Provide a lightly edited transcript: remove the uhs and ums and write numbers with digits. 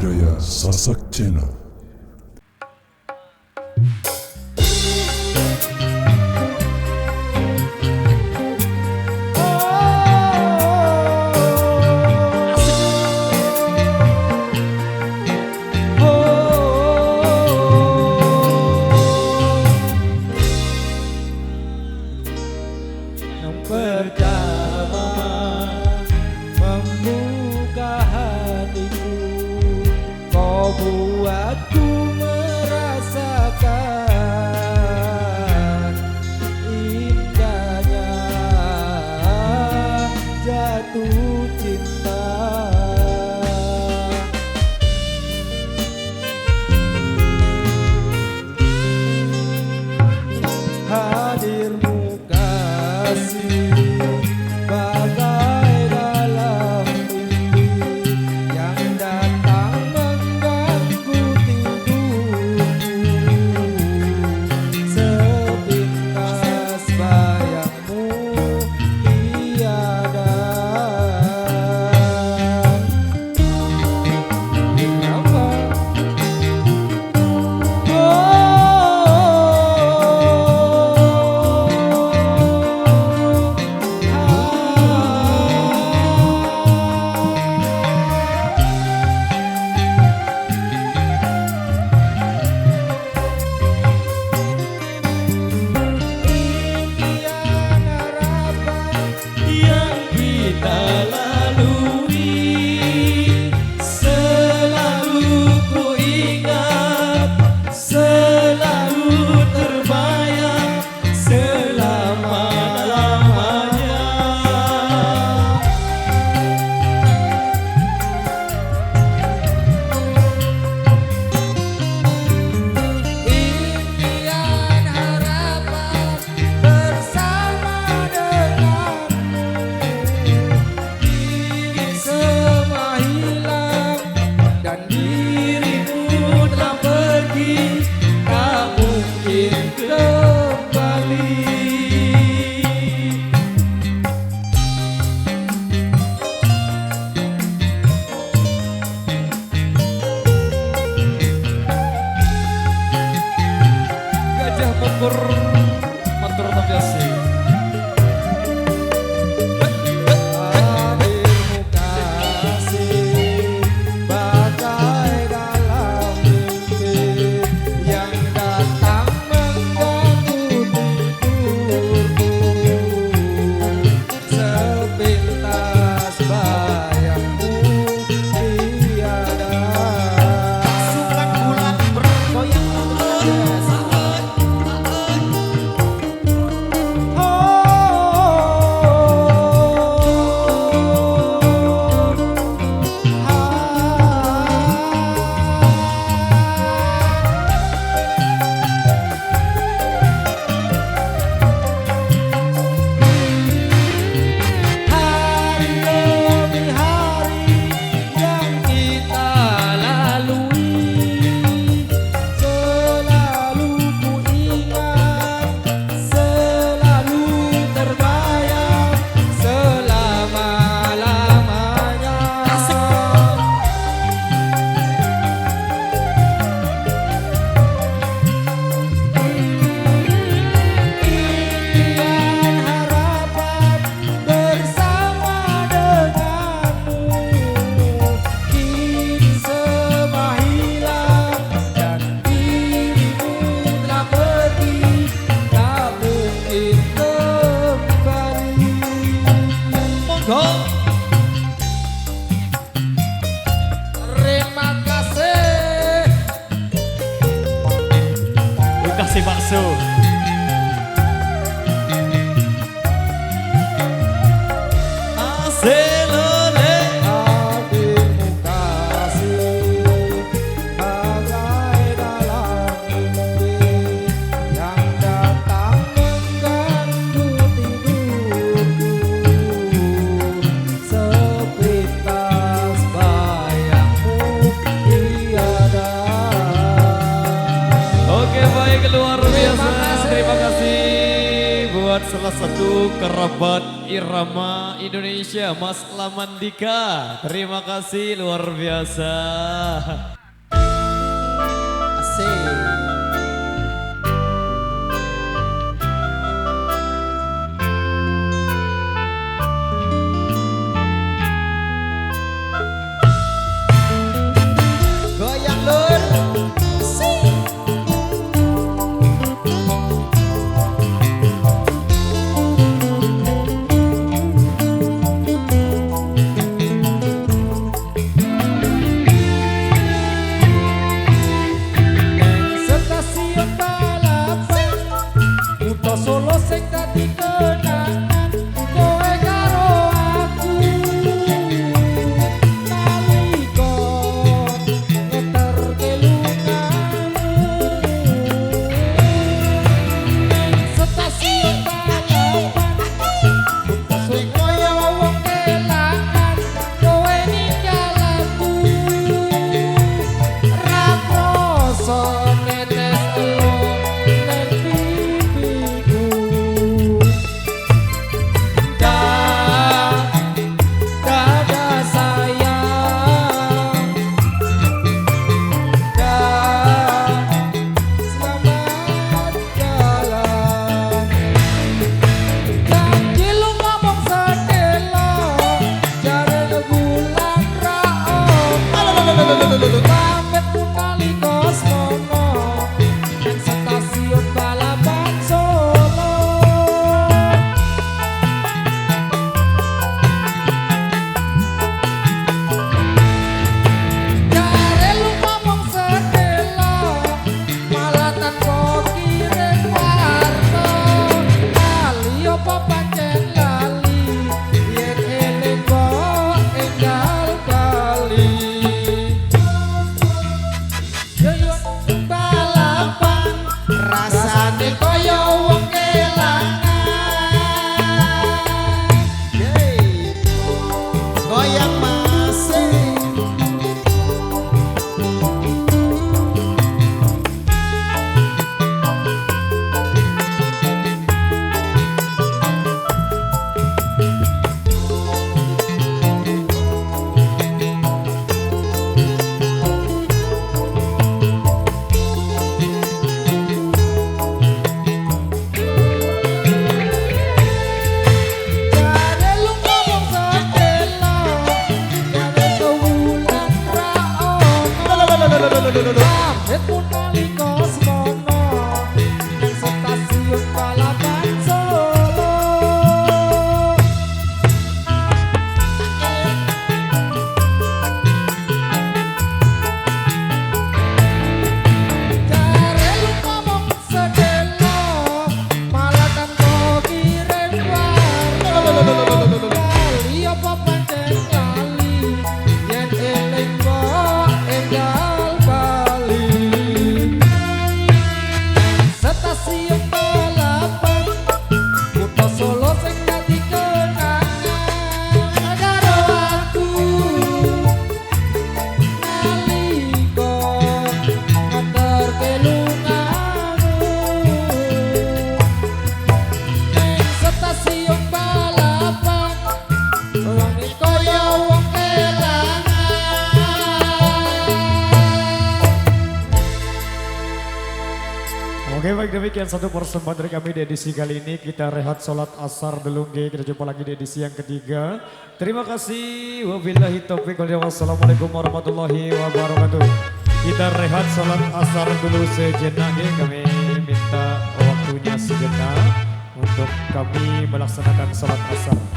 budaya Sasak Channel. Yang pertama membuka hatiku, kau buatku merasakan indahnya jatuh cinta. Hadirmu kasih bagai dalam mimpi yang datang mengganggu salah satu kerabat irama Indonesia, Mas Lamandika. Terima kasih luar biasa. Asik. Goyang lur. Solo sing dadi kenangan kowe karo aku nalika ngeterke lungamu ning stasiun balapan sing koyo wong kelangan kowe ninggal aku ra krasa netes elo ning pipiku. Pamit kali kosmono nang stasiun balapan Solo. Jare lu ngomong sedelo malah tanpa kirim warta. Lali apa pancen lali yen eling kok enggal bali. Balapan rasane koyo wong kelangan. Goyang masih. Pamit pun kali kosmono nang stasiun balapan Solo. Jare lu ngomong sedelo malah tanpa kirim warta. Lali apa pancen lali yen eling kok enggal bali. Stasiun balapan kutha Solo sing dadi kenangan karo aku nalika ngeterke lungamu ning stasiun balapan langit koyo wong kelangan. Oke, baik, demikian satu persembahan dari kami di edisi kali ini. Kita rehat sholat asar dulu, kita jumpa lagi di edisi yang ketiga. Terima kasih. Wabillahi taufiq wal hidayah. Wassalamualaikum warahmatullahi wabarakatuh. Kita rehat sholat asar dulu sejenak ya. Kami minta waktunya sejenak untuk kami melaksanakan sholat asar.